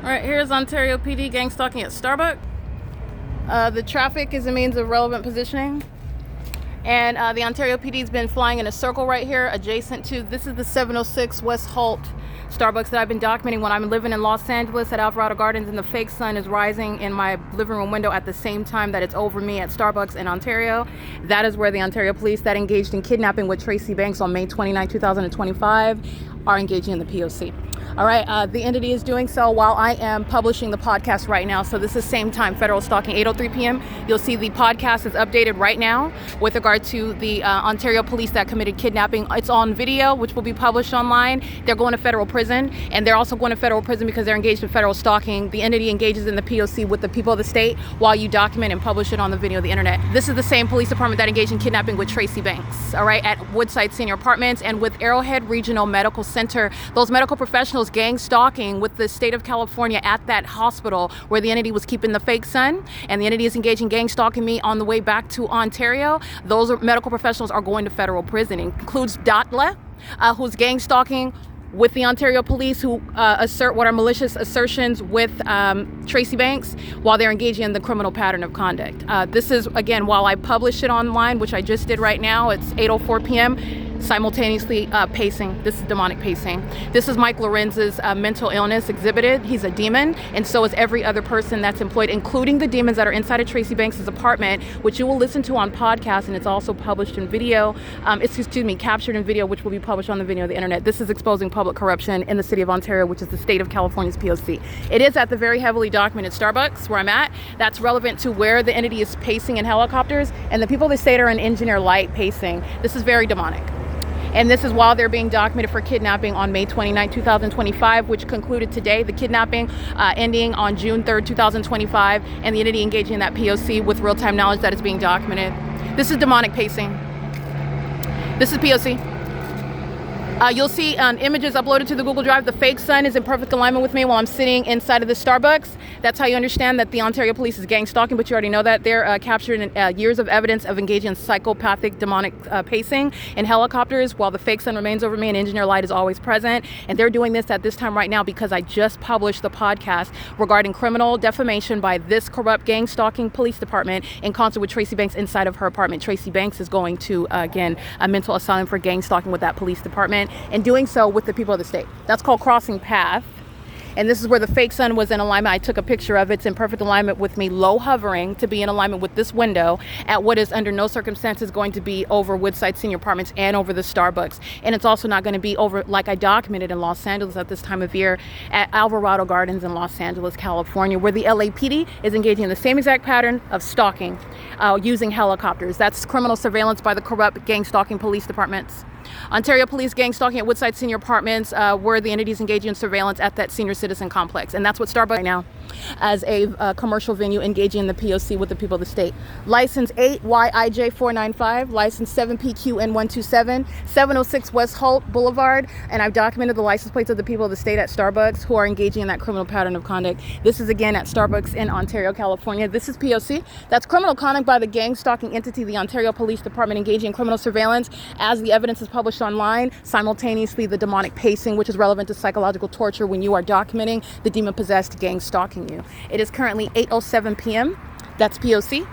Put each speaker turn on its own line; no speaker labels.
Alright, here's Ontario PD gang stalking at Starbucks. The traffic is a means of relevant positioning. And the Ontario PD's been flying in a circle right here adjacent to, this is the 706 West HOLT Starbucks that I've been documenting when I'm living in Los Angeles at Alvarado Gardens, and the fake sun is rising in my living room window at the same time that it's over me at Starbucks in Ontario. That is where the Ontario police that engaged in kidnapping with Tracy Banks on May 29, 2025 are engaging in the P.O.C. All right, the entity is doing so while I am publishing the podcast right now. So this is same time, federal stalking, 8:03 p.m. You'll see the podcast is updated right now with regard to the Ontario police that committed kidnapping. It's on video, which will be published online. They're going to federal prison, and they're also going to federal prison because they're engaged in federal stalking. The entity engages in the POC with the people of the state while you document and publish it on the video of the internet. This is the same police department that engaged in kidnapping with Tracy Banks, all right, at Woodside Senior Apartments and with Arrowhead Regional Medical Center. Those medical professionals gang stalking with the state of California at that hospital where the entity was keeping the fake sun, and the entity is engaging gang stalking me on the way back to Ontario. Those medical professionals are going to federal prison. It includes Datle, who's gang stalking with the Ontario police, who assert what are malicious assertions with Tracy Banks while they're engaging in the criminal pattern of conduct. This is, again, while I publish it online, which I just did right now, it's 8:04 p.m., simultaneously pacing. This is demonic pacing. This is Mike Lorenz's mental illness exhibited. He's a demon, and so is every other person that's employed, including the demons that are inside of Tracy Banks' apartment, which you will listen to on podcast, and it's also published in video. Captured in video, which will be published on the video of the internet. This is exposing public corruption in the city of Ontario, which is the state of California's POC. It is at the very heavily documented Starbucks where I'm at. That's relevant to where the entity is pacing in helicopters, and the people of the state are in engineer light pacing. This is very demonic. And this is while they're being documented for kidnapping on May 29, 2025, which concluded today. The kidnapping ending on June 3rd, 2025, and the entity engaging in that POC with real-time knowledge that is being documented. This is demonic pacing. This is POC. You'll see images uploaded to the Google Drive. The fake sun is in perfect alignment with me while I'm sitting inside of the Starbucks. That's how you understand that the Ontario police is gang stalking, but you already know that. They're capturing years of evidence of engaging in psychopathic demonic pacing in helicopters while the fake sun remains over me and engineer light is always present. And they're doing this at this time right now because I just published the podcast regarding criminal defamation by this corrupt gang stalking police department in concert with Tracy Banks inside of her apartment. Tracy Banks is going to, again, a mental asylum for gang stalking with that police department, and doing so with the people of the state. That's called crossing path. And this is where the fake sun was in alignment. I took a picture of it. It's in perfect alignment with me low hovering to be in alignment with this window at what is under no circumstances going to be over Woodside Senior Apartments and over the Starbucks. And it's also not going to be over, like I documented in Los Angeles at this time of year, at Alvarado Gardens in Los Angeles, California, where the LAPD is engaging in the same exact pattern of stalking using helicopters. That's criminal surveillance by the corrupt gang stalking police departments. Ontario police gang stalking at Woodside Senior Apartments, where the entities engaging in surveillance at that senior citizen complex. And that's what Starbucks right now as a commercial venue engaging in the POC with the people of the state. License 8YIJ495, license 7PQN127, 706 West Holt Boulevard. And I've documented the license plates of the people of the state at Starbucks who are engaging in that criminal pattern of conduct. This is again at Starbucks in Ontario, California. This is POC. That's criminal conduct by the gang stalking entity, the Ontario Police Department, engaging in criminal surveillance as the evidence is published online. Simultaneously, the demonic pacing, which is relevant to psychological torture when you are documenting the demon-possessed gang stalking you. It is currently 8:07 p.m. That's POC.